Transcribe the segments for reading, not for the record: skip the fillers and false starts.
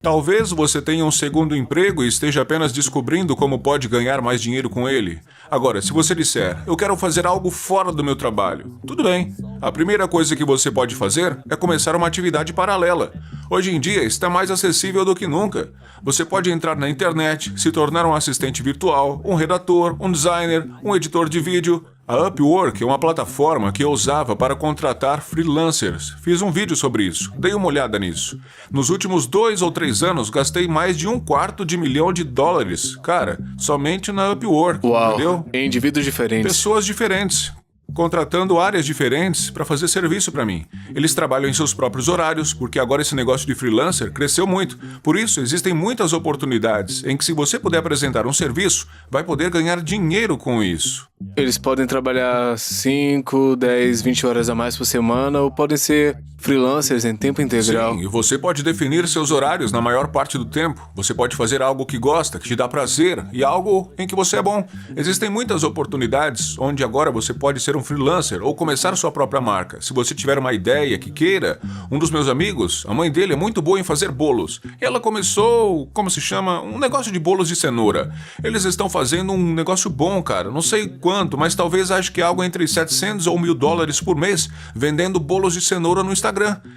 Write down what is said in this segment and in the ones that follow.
Talvez você tenha um segundo emprego e esteja apenas descobrindo como pode ganhar mais dinheiro com ele. Agora, se você disser, eu quero fazer algo fora do meu trabalho, tudo bem. A primeira coisa que você pode fazer é começar uma atividade paralela. Hoje em dia está mais acessível do que nunca. Você pode entrar na internet, se tornar um assistente virtual, um redator, um designer, um editor de vídeo. A Upwork é uma plataforma que eu usava para contratar freelancers. Fiz um vídeo sobre isso. Dei uma olhada nisso. Nos últimos 2 ou 3 anos, gastei mais de $250 milhão. Cara, somente na Upwork, Uau, entendeu? em indivíduos diferentes. Pessoas diferentes, contratando áreas diferentes para fazer serviço para mim. Eles trabalham em seus próprios horários, porque agora esse negócio de freelancer cresceu muito. Por isso, existem muitas oportunidades em que, se você puder apresentar um serviço, vai poder ganhar dinheiro com isso. Eles podem trabalhar 5, 10, 20 horas a mais por semana ou podem ser freelancers em tempo integral. Sim, e você pode definir seus horários na maior parte do tempo. Você pode fazer algo que gosta, que te dá prazer e algo em que você é bom. Existem muitas oportunidades onde agora você pode ser um freelancer ou começar sua própria marca. Se você tiver uma ideia que queira, um dos meus amigos, a mãe dele é muito boa em fazer bolos. Ela começou, como se chama, um negócio de bolos de cenoura. Eles estão fazendo um negócio bom, cara. Não sei quanto, mas talvez acho que algo entre 700 ou $1.000 por mês vendendo bolos de cenoura no Instagram.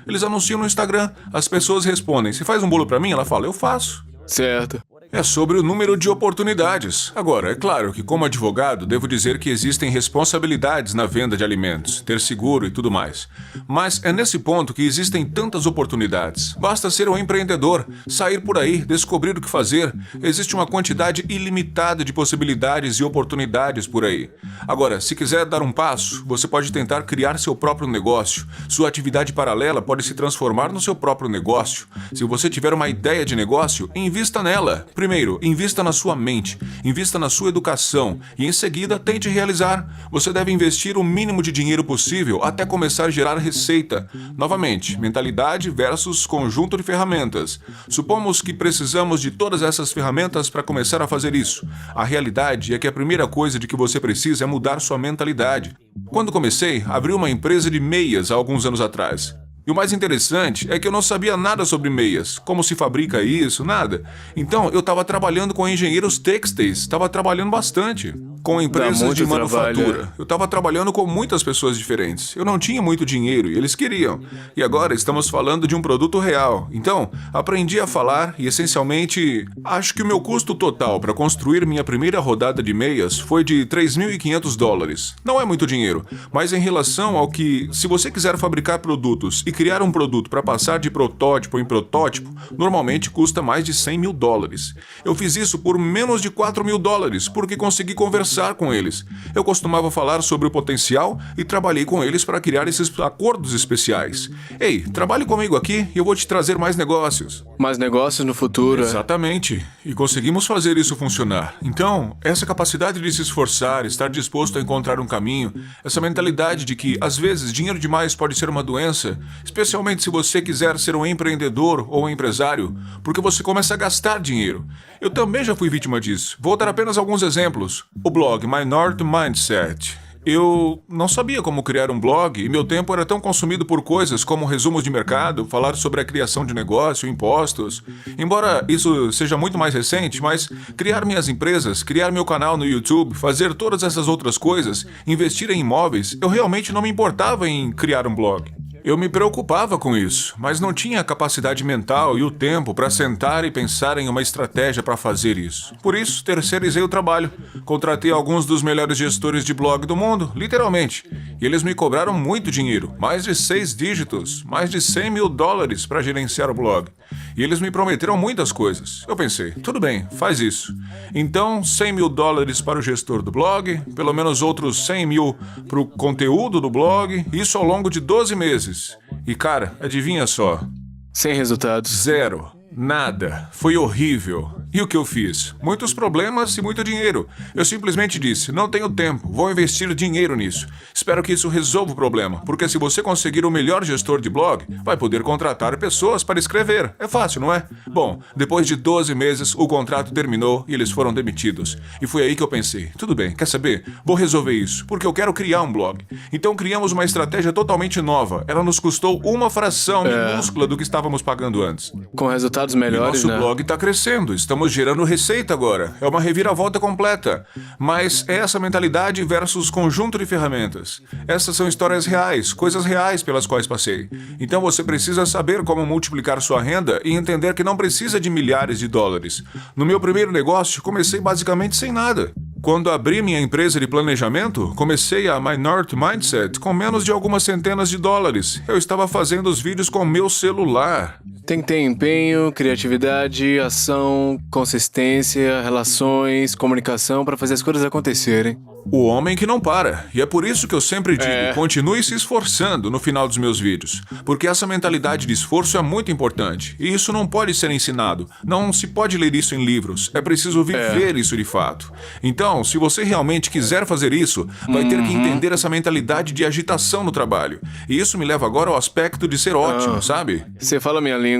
Eles anunciam no Instagram, as pessoas respondem, "Você faz um bolo pra mim?" Ela fala, "Eu faço." Certo. É sobre o número de oportunidades. Agora, é claro que, como advogado, devo dizer que existem responsabilidades na venda de alimentos, ter seguro e tudo mais. Mas é nesse ponto que existem tantas oportunidades. Basta ser um empreendedor, sair por aí, descobrir o que fazer. Existe uma quantidade ilimitada de possibilidades e oportunidades por aí. Agora, se quiser dar um passo, você pode tentar criar seu próprio negócio. Sua atividade paralela pode se transformar no seu próprio negócio. Se você tiver uma ideia de negócio, invista nela. Primeiro, invista na sua mente, invista na sua educação e, em seguida, tente realizar. Você deve investir o mínimo de dinheiro possível até começar a gerar receita. Novamente, mentalidade versus conjunto de ferramentas. Supomos que precisamos de todas essas ferramentas para começar a fazer isso. A realidade é que a primeira coisa de que você precisa é mudar sua mentalidade. Quando comecei, abri uma empresa de meias há alguns anos atrás. E o mais interessante é que eu não sabia nada sobre meias, como se fabrica isso, nada. Então, eu estava trabalhando com engenheiros têxteis, estava trabalhando bastante. Com empresas de manufatura. Eu estava trabalhando com muitas pessoas diferentes. Eu não tinha muito dinheiro e eles queriam. E agora estamos falando de um produto real. Então, aprendi a falar e, essencialmente, acho que o meu custo total para construir minha primeira rodada de meias foi de $3.500. Não é muito dinheiro, mas em relação ao que, se você quiser fabricar produtos e criar um produto para passar de protótipo em protótipo, normalmente custa mais de $100.000. Eu fiz isso por menos de $4.000, porque consegui conversar com eles. Eu costumava falar sobre o potencial e trabalhei com eles para criar esses acordos especiais. Ei, trabalhe comigo aqui e eu vou te trazer mais negócios. Mais negócios no futuro. Exatamente. E conseguimos fazer isso funcionar. Então, essa capacidade de se esforçar, estar disposto a encontrar um caminho, essa mentalidade de que, às vezes, dinheiro demais pode ser uma doença, especialmente se você quiser ser um empreendedor ou um empresário, porque você começa a gastar dinheiro. Eu também já fui vítima disso. Vou dar apenas alguns exemplos. O blog Minority Mindset. Eu não sabia como criar um blog e meu tempo era tão consumido por coisas como resumos de mercado, falar sobre a criação de negócio, impostos. Embora isso seja muito mais recente, mas criar minhas empresas, criar meu canal no YouTube, fazer todas essas outras coisas, investir em imóveis, eu realmente não me importava em criar um blog. Eu me preocupava com isso, mas não tinha a capacidade mental e o tempo para sentar e pensar em uma estratégia para fazer isso. Por isso, terceirizei o trabalho. Contratei alguns dos melhores gestores de blog do mundo, literalmente. E eles me cobraram muito dinheiro, mais de 6 dígitos, mais de $100.000 para gerenciar o blog. E eles me prometeram muitas coisas. Eu pensei, tudo bem, faz isso. Então, $100.000 para o gestor do blog, pelo menos outros 100 mil para o conteúdo do blog, isso ao longo de 12 meses. E cara, adivinha só? Sem resultados. Zero. Nada. Foi horrível. E o que eu fiz? Muitos problemas e muito dinheiro. Eu simplesmente disse, não tenho tempo, vou investir dinheiro nisso. Espero que isso resolva o problema, porque se você conseguir o melhor gestor de blog, vai poder contratar pessoas para escrever. É fácil, não é? Bom, depois de 12 meses, o contrato terminou e eles foram demitidos. E foi aí que eu pensei, tudo bem, quer saber? Vou resolver isso, porque eu quero criar um blog. Então criamos uma estratégia totalmente nova. Ela nos custou uma fração minúscula do que estávamos pagando antes. Com resultados melhores, Nosso né? blog está crescendo, estamos gerando receita agora. É uma reviravolta completa. Mas é essa mentalidade versus conjunto de ferramentas. Essas são histórias reais, coisas reais pelas quais passei. Então você precisa saber como multiplicar sua renda e entender que não precisa de milhares de dólares. No meu primeiro negócio, comecei basicamente sem nada. Quando abri minha empresa de planejamento, comecei a Minority Mindset com menos de algumas centenas de dólares. Eu estava fazendo os vídeos com meu celular. Tem que ter empenho, criatividade, ação, consistência, relações, comunicação para fazer as coisas acontecerem. O homem que não para. E é por isso que eu sempre digo, continue se esforçando no final dos meus vídeos. Porque essa mentalidade de esforço é muito importante. E isso não pode ser ensinado. Não se pode ler isso em livros. É preciso viver isso de fato. Então, se você realmente quiser fazer isso, vai ter que entender essa mentalidade de agitação no trabalho. E isso me leva agora ao aspecto de ser ótimo, sabe? Você fala minha língua.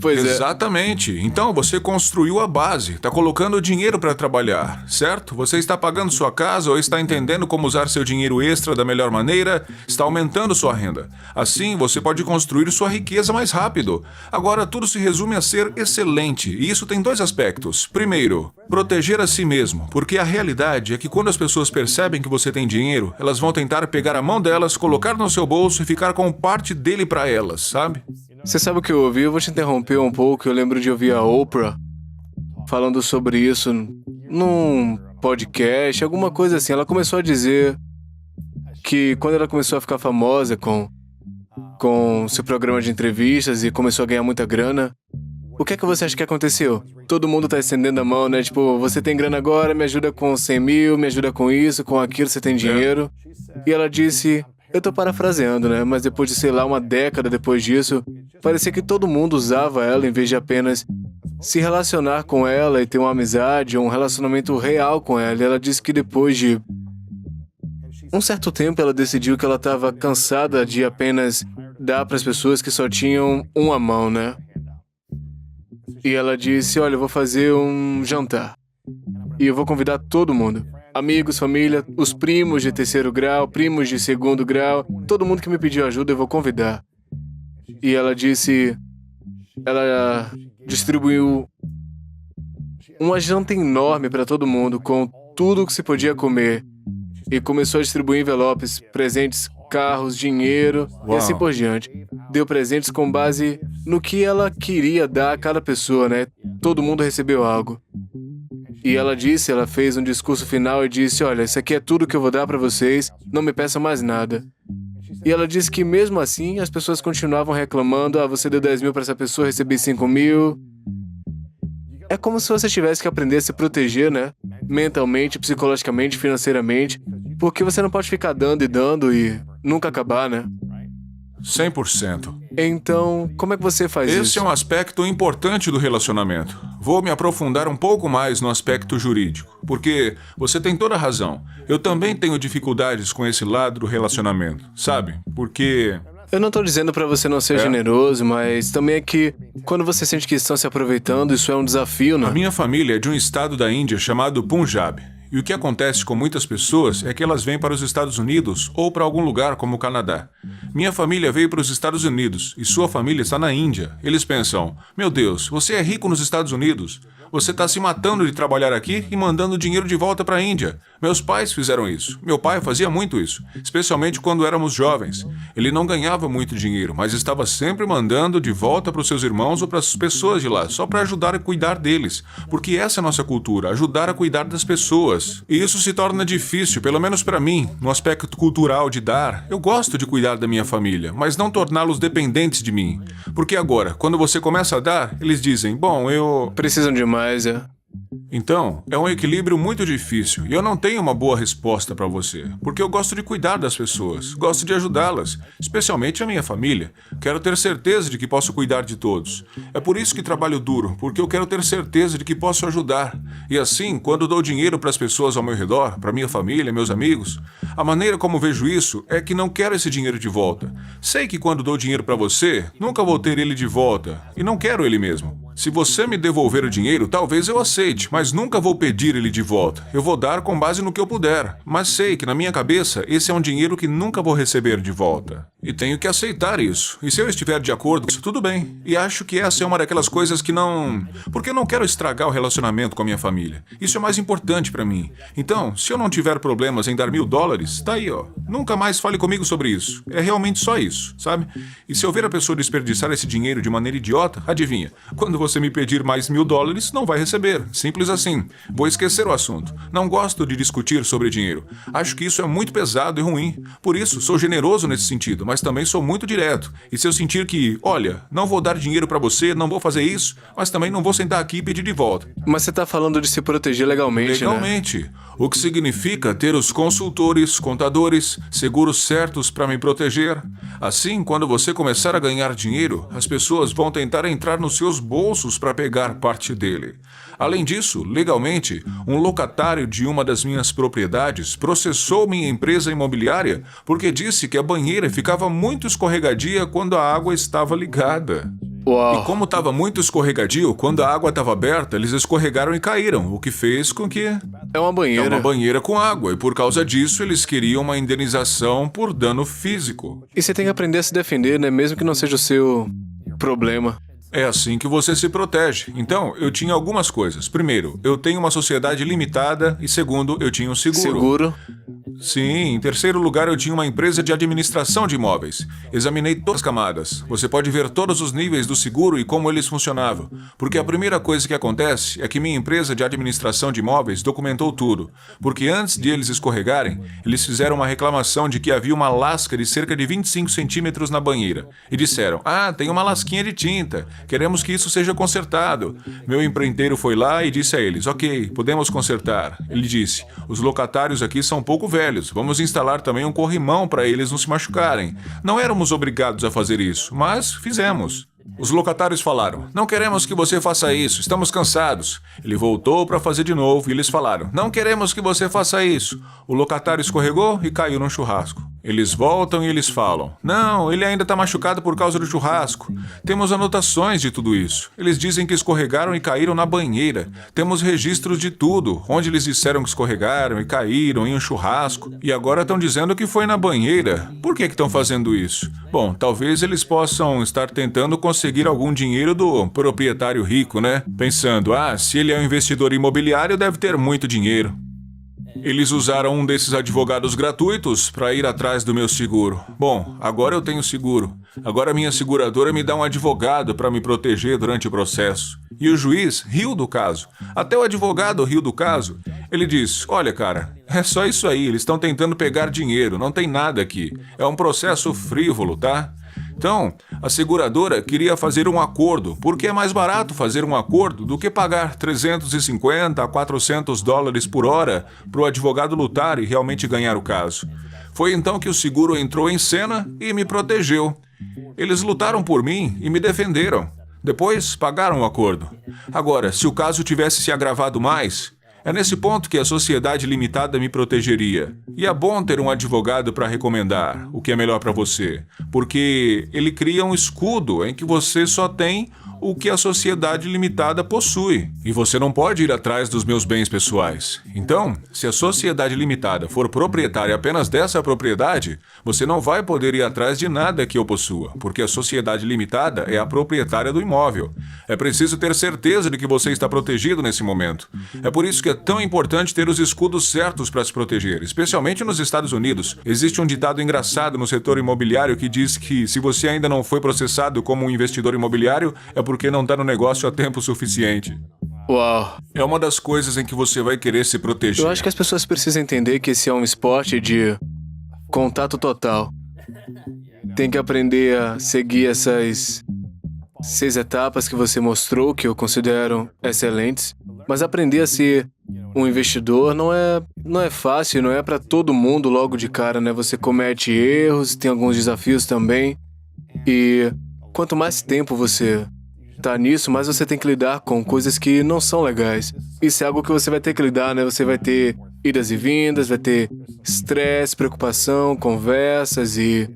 Pois é. Exatamente. Então você construiu a base, está colocando dinheiro para trabalhar, certo? Você está pagando sua casa ou está entendendo como usar seu dinheiro extra da melhor maneira, está aumentando sua renda. Assim você pode construir sua riqueza mais rápido. Agora tudo se resume a ser excelente, e isso tem dois aspectos. Primeiro, proteger a si mesmo, porque a realidade é que quando as pessoas percebem que você tem dinheiro, elas vão tentar pegar a mão delas, colocar no seu bolso e ficar com parte dele para elas, sabe? Você sabe o que eu ouvi? Eu vou te interromper um pouco. Eu lembro de ouvir a Oprah falando sobre isso num podcast, alguma coisa assim. Ela começou a dizer que quando ela começou a ficar famosa com seu programa de entrevistas e começou a ganhar muita grana, o que é que você acha que aconteceu? Todo mundo tá estendendo a mão, né? Tipo, você tem grana agora, me ajuda com 100 mil, me ajuda com isso, com aquilo, você tem dinheiro. E ela disse... Eu tô parafraseando, né? Mas depois de, sei lá, uma década depois disso, parecia que todo mundo usava ela em vez de apenas se relacionar com ela e ter uma amizade ou um relacionamento real com ela. E ela disse que depois de um certo tempo ela decidiu que ela estava cansada de apenas dar para as pessoas que só tinham uma mão, né? E ela disse, olha, eu vou fazer um jantar. E eu vou convidar todo mundo. Amigos, família, os primos de terceiro grau, primos de segundo grau, todo mundo que me pediu ajuda eu vou convidar. E ela disse... Ela distribuiu uma janta enorme para todo mundo, com tudo que se podia comer. E começou a distribuir envelopes, presentes, carros, dinheiro e assim por diante. Deu presentes com base no que ela queria dar a cada pessoa, né? Todo mundo recebeu algo. E ela fez um discurso final e disse, olha, isso aqui é tudo que eu vou dar para vocês, não me peçam mais nada. E ela disse que mesmo assim, as pessoas continuavam reclamando, você deu 10 mil para essa pessoa, recebi 5 mil. É como se você tivesse que aprender a se proteger, né? Mentalmente, psicologicamente, financeiramente, porque você não pode ficar dando e nunca acabar, né? 100%. Então, como é que você faz isso? Esse é um aspecto importante do relacionamento. Vou me aprofundar um pouco mais no aspecto jurídico, porque você tem toda a razão. Eu também tenho dificuldades com esse lado do relacionamento, sabe? Porque... Eu não tô dizendo pra você não ser generoso, mas também é que quando você sente que estão se aproveitando, isso é um desafio, né? A minha família é de um estado da Índia chamado Punjab. E o que acontece com muitas pessoas é que elas vêm para os Estados Unidos ou para algum lugar como o Canadá. Minha família veio para os Estados Unidos e sua família está na Índia. Eles pensam, meu Deus, você é rico nos Estados Unidos? Você está se matando de trabalhar aqui e mandando dinheiro de volta para a Índia. Meus pais fizeram isso. Meu pai fazia muito isso, especialmente quando éramos jovens. Ele não ganhava muito dinheiro, mas estava sempre mandando de volta para os seus irmãos ou para as pessoas de lá, só para ajudar a cuidar deles. Porque essa é a nossa cultura, ajudar a cuidar das pessoas. E isso se torna difícil, pelo menos para mim, no aspecto cultural de dar. Eu gosto de cuidar da minha família, mas não torná-los dependentes de mim. Porque agora, quando você começa a dar, eles dizem, bom, eu... Precisam demais, é. Então, é um equilíbrio muito difícil e eu não tenho uma boa resposta para você, porque eu gosto de cuidar das pessoas, gosto de ajudá-las, especialmente a minha família. Quero ter certeza de que posso cuidar de todos. É por isso que trabalho duro, porque eu quero ter certeza de que posso ajudar. E assim, quando dou dinheiro para as pessoas ao meu redor, para minha família, meus amigos, a maneira como vejo isso é que não quero esse dinheiro de volta. Sei que quando dou dinheiro para você, nunca vou ter ele de volta e não quero ele mesmo. Se você me devolver o dinheiro, talvez eu aceite, mas nunca vou pedir ele de volta. Eu vou dar com base no que eu puder, mas sei que na minha cabeça esse é um dinheiro que nunca vou receber de volta. E tenho que aceitar isso. E se eu estiver de acordo com isso, tudo bem. E acho que essa é uma daquelas coisas que não... Porque eu não quero estragar o relacionamento com a minha família. Isso é mais importante para mim. Então, se eu não tiver problemas em dar $1.000, tá aí, ó. Nunca mais fale comigo sobre isso. É realmente só isso, sabe? E se eu ver a pessoa desperdiçar esse dinheiro de maneira idiota, adivinha? Quando você me pedir mais $1.000, não vai receber. Simples assim. Vou esquecer o assunto. Não gosto de discutir sobre dinheiro. Acho que isso é muito pesado e ruim. Por isso, sou generoso nesse sentido, mas também sou muito direto. E se eu sentir que, olha, não vou dar dinheiro pra você, não vou fazer isso, mas também não vou sentar aqui e pedir de volta. Mas você tá falando de se proteger legalmente, né? Legalmente. O que significa ter os consultores, contadores, seguros certos para me proteger. Assim, quando você começar a ganhar dinheiro, as pessoas vão tentar entrar nos seus bolsos para pegar parte dele. Além disso, legalmente, um locatário de uma das minhas propriedades processou minha empresa imobiliária porque disse que a banheira ficava muito escorregadia quando a água estava ligada. Uau. E como estava muito escorregadio, quando a água estava aberta, eles escorregaram e caíram, o que fez com que... É uma banheira. É uma banheira com água, e por causa disso eles queriam uma indenização por dano físico. E você tem que aprender a se defender, né? Mesmo que não seja o seu problema. É assim que você se protege. Então, eu tinha algumas coisas. Primeiro, eu tenho uma sociedade limitada e segundo, eu tinha um seguro. Seguro. Sim, em terceiro lugar, eu tinha uma empresa de administração de imóveis. Examinei todas as camadas. Você pode ver todos os níveis do seguro e como eles funcionavam. Porque a primeira coisa que acontece é que minha empresa de administração de imóveis documentou tudo. Porque antes de eles escorregarem, eles fizeram uma reclamação de que havia uma lasca de cerca de 25 centímetros na banheira. E disseram, tem uma lasquinha de tinta. Queremos que isso seja consertado. Meu empreiteiro foi lá e disse a eles, ok, podemos consertar. Ele disse, os locatários aqui são um pouco velhos, vamos instalar também um corrimão para eles não se machucarem. Não éramos obrigados a fazer isso, mas fizemos. Os locatários falaram, não queremos que você faça isso, estamos cansados. Ele voltou para fazer de novo e eles falaram, não queremos que você faça isso. O locatário escorregou e caiu num churrasco. Eles voltam e eles falam, não, ele ainda está machucado por causa do churrasco. Temos anotações de tudo isso. Eles dizem que escorregaram e caíram na banheira. Temos registros de tudo, onde eles disseram que escorregaram e caíram em um churrasco. E agora estão dizendo que foi na banheira. Por que estão fazendo isso? Bom, talvez eles possam estar tentando conseguir algum dinheiro do proprietário rico, né? Pensando, se ele é um investidor imobiliário, deve ter muito dinheiro. Eles usaram um desses advogados gratuitos para ir atrás do meu seguro. Bom, agora eu tenho seguro. Agora minha seguradora me dá um advogado para me proteger durante o processo. E o juiz riu do caso. Até o advogado riu do caso. Ele diz, olha cara, é só isso aí, eles estão tentando pegar dinheiro, não tem nada aqui. É um processo frívolo, tá? Então, a seguradora queria fazer um acordo, porque é mais barato fazer um acordo do que pagar $350 a $400 por hora para o advogado lutar e realmente ganhar o caso. Foi então que o seguro entrou em cena e me protegeu. Eles lutaram por mim e me defenderam. Depois, pagaram o acordo. Agora, se o caso tivesse se agravado mais... É nesse ponto que a sociedade limitada me protegeria. E é bom ter um advogado para recomendar o que é melhor para você, porque ele cria um escudo em que você só tem o que a sociedade limitada possui. E você não pode ir atrás dos meus bens pessoais. Então, se a sociedade limitada for proprietária apenas dessa propriedade, você não vai poder ir atrás de nada que eu possua, porque a sociedade limitada é a proprietária do imóvel. É preciso ter certeza de que você está protegido nesse momento. É por isso que é tão importante ter os escudos certos para se proteger, especialmente nos Estados Unidos. Existe um ditado engraçado no setor imobiliário que diz que se você ainda não foi processado como um investidor imobiliário, é porque não está no negócio há tempo suficiente. Uau. É uma das coisas em que você vai querer se proteger. Eu acho que as pessoas precisam entender que esse é um esporte de contato total. Tem que aprender a seguir essas 6 etapas que você mostrou, que eu considero excelentes. Mas aprender a ser um investidor não é fácil, não é para todo mundo logo de cara, né? Você comete erros, tem alguns desafios também. E quanto mais tempo você tá nisso, mais você tem que lidar com coisas que não são legais. Isso é algo que você vai ter que lidar, né? Você vai ter idas e vindas, vai ter estresse, preocupação, conversas e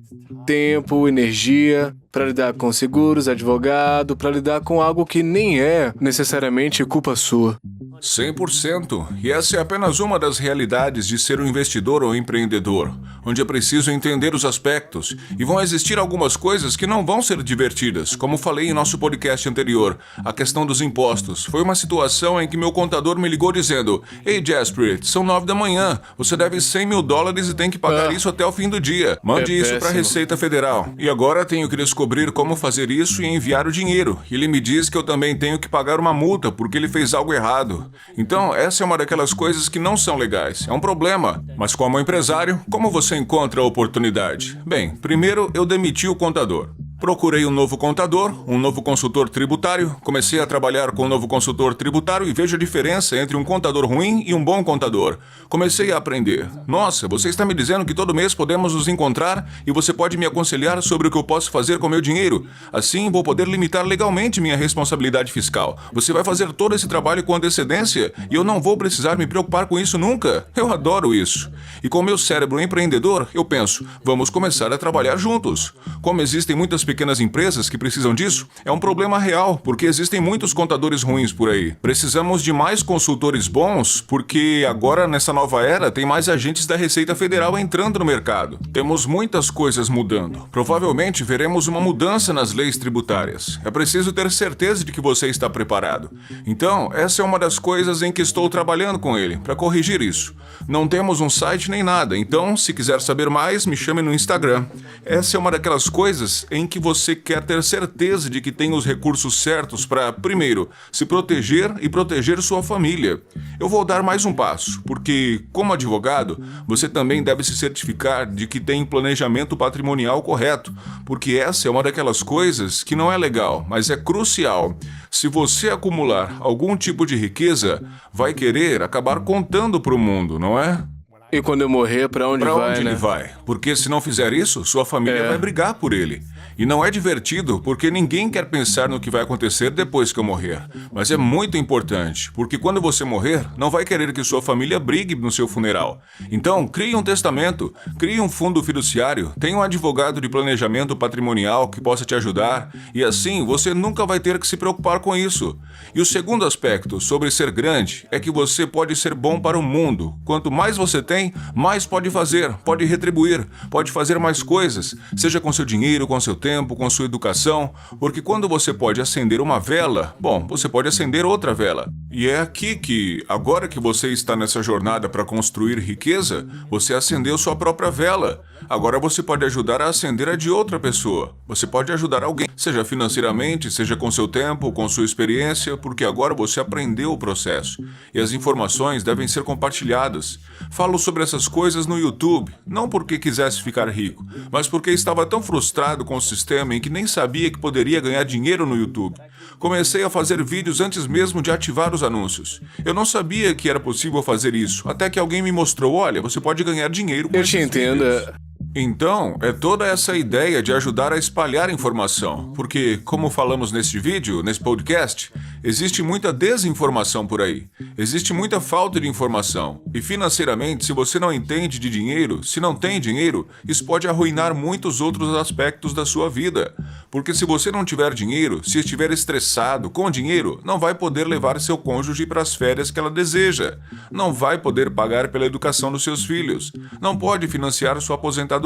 tempo, energia para lidar com seguros, advogado, para lidar com algo que nem é necessariamente culpa sua. 100%. E essa é apenas uma das realidades de ser um investidor ou empreendedor, onde é preciso entender os aspectos e vão existir algumas coisas que não vão ser divertidas, como falei em nosso podcast anterior, a questão dos impostos. Foi uma situação em que meu contador me ligou dizendo: "Ei, Jasper, são 9 da manhã, você deve $100 mil e tem que pagar isso até o fim do dia. Mande isso para a Receita Federal." E agora tenho que descobrir como fazer isso e enviar o dinheiro. Ele me diz que eu também tenho que pagar uma multa porque ele fez algo errado. Então, essa é uma daquelas coisas que não são legais. É um problema. Mas como empresário, como você encontra a oportunidade? Bem, primeiro eu demiti o contador. Procurei um novo contador, um novo consultor tributário, comecei a trabalhar com um novo consultor tributário e vejo a diferença entre um contador ruim e um bom contador. Comecei a aprender. Nossa, você está me dizendo que todo mês podemos nos encontrar e você pode me aconselhar sobre o que eu posso fazer com meu dinheiro? Assim, vou poder limitar legalmente minha responsabilidade fiscal. Você vai fazer todo esse trabalho com antecedência e eu não vou precisar me preocupar com isso nunca. Eu adoro isso. E com meu cérebro empreendedor, eu penso, vamos começar a trabalhar juntos. Como existem muitas pequenas empresas que precisam disso, é um problema real, porque existem muitos contadores ruins por aí. Precisamos de mais consultores bons, porque agora, nessa nova era, tem mais agentes da Receita Federal entrando no mercado. Temos muitas coisas mudando. Provavelmente veremos uma mudança nas leis tributárias. É preciso ter certeza de que você está preparado. Então, essa é uma das coisas em que estou trabalhando com ele, para corrigir isso. Não temos um site nem nada, então, se quiser saber mais, me chame no Instagram. Essa é uma daquelas coisas em que você quer ter certeza de que tem os recursos certos para, primeiro, se proteger e proteger sua família. Eu vou dar mais um passo, porque, como advogado, você também deve se certificar de que tem planejamento patrimonial correto, porque essa é uma daquelas coisas que não é legal, mas é crucial. Se você acumular algum tipo de riqueza, vai querer acabar contando para o mundo, não é? E quando eu morrer, pra onde vai, Ele né? vai? Porque se não fizer isso, sua família vai brigar por ele. E não é divertido, porque ninguém quer pensar no que vai acontecer depois que eu morrer. Mas é muito importante, porque quando você morrer, não vai querer que sua família brigue no seu funeral. Então, crie um testamento, crie um fundo fiduciário, tenha um advogado de planejamento patrimonial que possa te ajudar, e assim você nunca vai ter que se preocupar com isso. E o segundo aspecto sobre ser grande é que você pode ser bom para o mundo. Quanto mais você tem, mais pode fazer, pode retribuir, pode fazer mais coisas, seja com seu dinheiro, com seu tempo, com sua educação, porque quando você pode acender uma vela, bom, você pode acender outra vela. E é aqui que, agora que você está nessa jornada para construir riqueza, você acendeu sua própria vela. Agora você pode ajudar a acender a de outra pessoa. Você pode ajudar alguém, seja financeiramente, seja com seu tempo, com sua experiência, porque agora você aprendeu o processo. E as informações devem ser compartilhadas. Falo sobre essas coisas no YouTube, não porque quisesse ficar rico, mas porque estava tão frustrado com o sistema em que nem sabia que poderia ganhar dinheiro no YouTube. Comecei a fazer vídeos antes mesmo de ativar os anúncios. Eu não sabia que era possível fazer isso, até que alguém me mostrou, olha, você pode ganhar dinheiro com Eu esses te entendo. vídeos. Então, é toda essa ideia de ajudar a espalhar informação, porque, como falamos neste vídeo, nesse podcast, existe muita desinformação por aí, existe muita falta de informação, e financeiramente, se você não entende de dinheiro, se não tem dinheiro, isso pode arruinar muitos outros aspectos da sua vida, porque se você não tiver dinheiro, se estiver estressado com dinheiro, não vai poder levar seu cônjuge para as férias que ela deseja, não vai poder pagar pela educação dos seus filhos, não pode financiar sua aposentadoria,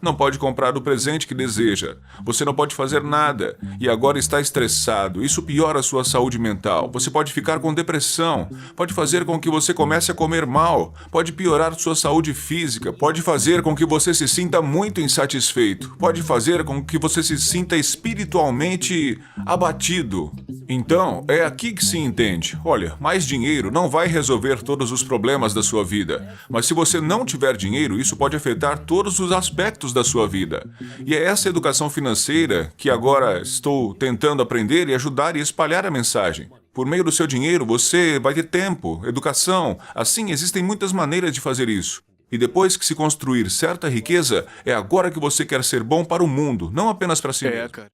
não pode comprar o presente que deseja, você não pode fazer nada e agora está estressado, isso piora a sua saúde mental, você pode ficar com depressão, pode fazer com que você comece a comer mal, pode piorar sua saúde física, pode fazer com que você se sinta muito insatisfeito, pode fazer com que você se sinta espiritualmente abatido. Então, é aqui que se entende, olha, mais dinheiro não vai resolver todos os problemas da sua vida, mas se você não tiver dinheiro, isso pode afetar todos os aspectos da sua vida. E é essa educação financeira que agora estou tentando aprender e ajudar e espalhar a mensagem. Por meio do seu dinheiro, você vai ter tempo, educação. Assim, existem muitas maneiras de fazer isso. E depois que se construir certa riqueza, é agora que você quer ser bom para o mundo, não apenas para si mesmo. Cara.